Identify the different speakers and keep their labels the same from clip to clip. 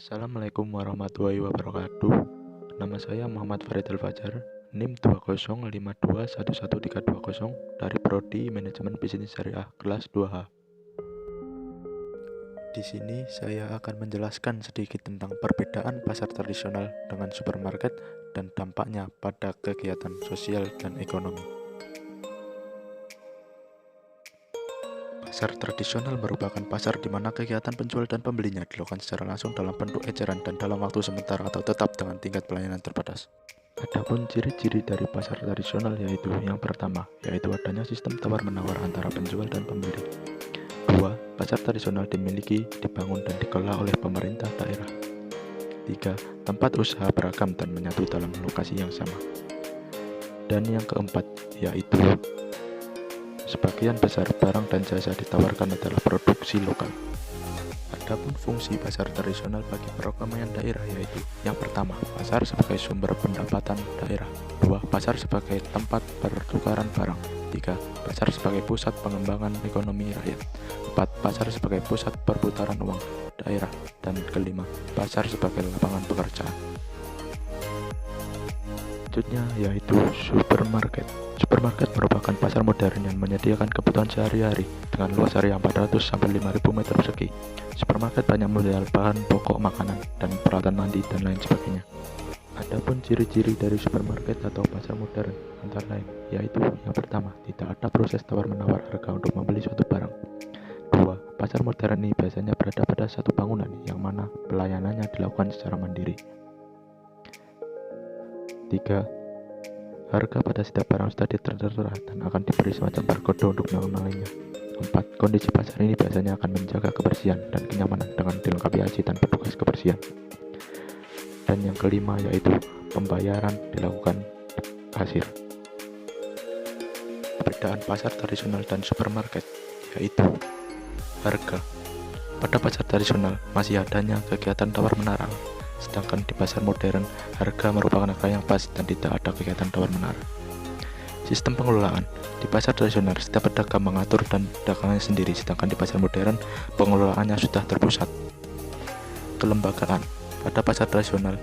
Speaker 1: Assalamualaikum warahmatullahi wabarakatuh. Nama saya Muhammad Farid Al-Fajar, NIM 205211320 dari Prodi Manajemen Bisnis Syariah kelas 2H. Di sini saya akan menjelaskan sedikit tentang perbedaan pasar tradisional dengan supermarket dan dampaknya pada kegiatan sosial dan ekonomi. Pasar tradisional merupakan pasar di mana kegiatan penjual dan pembelinya dilakukan secara langsung dalam bentuk eceran dan dalam waktu sementara atau tetap dengan tingkat pelayanan terbatas. Adapun ciri-ciri dari pasar tradisional yaitu yang pertama, yaitu adanya sistem tawar-menawar antara penjual dan pembeli. Dua, pasar tradisional dimiliki, dibangun dan dikelola oleh pemerintah daerah. Tiga, tempat usaha beragam dan menyatu dalam lokasi yang sama. Dan yang keempat, yaitu sebagian besar barang dan jasa ditawarkan adalah produksi lokal. Adapun fungsi pasar tradisional bagi perekonomian daerah yaitu yang pertama, pasar sebagai sumber pendapatan daerah. Dua, pasar sebagai tempat pertukaran barang. Tiga, pasar sebagai pusat pengembangan ekonomi rakyat. Empat, pasar sebagai pusat perputaran uang daerah. Dan kelima, pasar sebagai lapangan pekerjaan. Selanjutnya yaitu supermarket. Supermarket merupakan pasar modern yang menyediakan kebutuhan sehari-hari dengan luas area 400-5.000 meter persegi. Supermarket banyak menjual bahan pokok makanan dan peralatan mandi dan lain sebagainya. Adapun ciri-ciri dari supermarket atau pasar modern antara lain yaitu yang pertama, tidak ada proses tawar-menawar harga untuk membeli suatu barang. Dua, pasar modern ini biasanya berada pada satu bangunan yang mana pelayanannya dilakukan secara mandiri. Tiga, harga pada setiap barang sudah tertera dan akan diberi semacam barcode untuk mengenalinya. 4. Kondisi pasar ini biasanya akan menjaga kebersihan dan kenyamanan dengan dilengkapi aji dan petugas kebersihan. Dan yang kelima yaitu pembayaran dilakukan kasir. Perbedaan pasar tradisional dan supermarket yaitu harga. Pada pasar tradisional masih adanya kegiatan tawar-menara. Sedangkan di pasar modern, harga merupakan harga yang pas dan tidak ada kegiatan tawar-menara. Sistem pengelolaan. Di pasar tradisional, setiap pedagang mengatur dan dagangannya sendiri, sedangkan di pasar modern, pengelolaannya sudah terpusat. Kelembagaan. Pada pasar tradisional,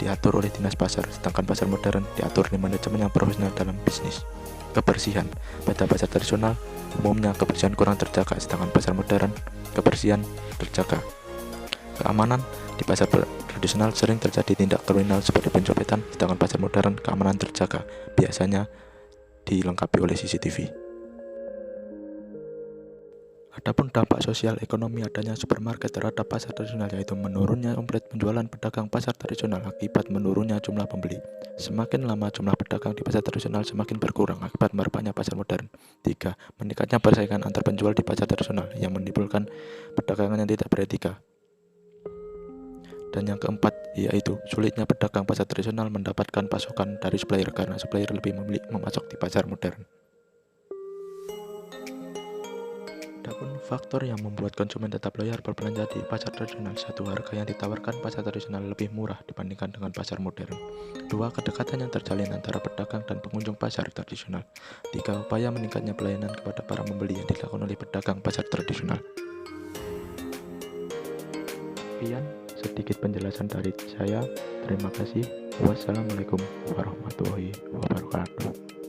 Speaker 1: diatur oleh dinas pasar, sedangkan pasar modern diatur oleh manajemen yang profesional dalam bisnis. Kebersihan. Pada pasar tradisional, umumnya kebersihan kurang terjaga, sedangkan pasar modern, kebersihan terjaga. Keamanan. Di pasar tradisional sering terjadi tindak kriminal seperti pencopetan, sedangkan pasar modern keamanan terjaga, biasanya dilengkapi oleh CCTV. Adapun dampak sosial ekonomi adanya supermarket terhadap pasar tradisional yaitu menurunnya omset penjualan pedagang pasar tradisional akibat menurunnya jumlah pembeli. Semakin lama jumlah pedagang di pasar tradisional semakin berkurang akibat merebaknya pasar modern. 3. Meningkatnya persaingan antar penjual di pasar tradisional yang menimbulkan perdagangan yang tidak beretika. Dan yang keempat yaitu sulitnya pedagang pasar tradisional mendapatkan pasokan dari supplier karena supplier lebih memilih memasok di pasar modern. Adapun faktor yang membuat konsumen tetap loyal berbelanja di pasar tradisional. Satu, harga yang ditawarkan pasar tradisional lebih murah dibandingkan dengan pasar modern. Dua, kedekatan yang terjalin antara pedagang dan pengunjung pasar tradisional. Tiga, upaya meningkatnya pelayanan kepada para pembeli yang dilakukan oleh pedagang pasar tradisional. Sekian sedikit penjelasan dari saya. Terima kasih. Wassalamualaikum warahmatullahi wabarakatuh.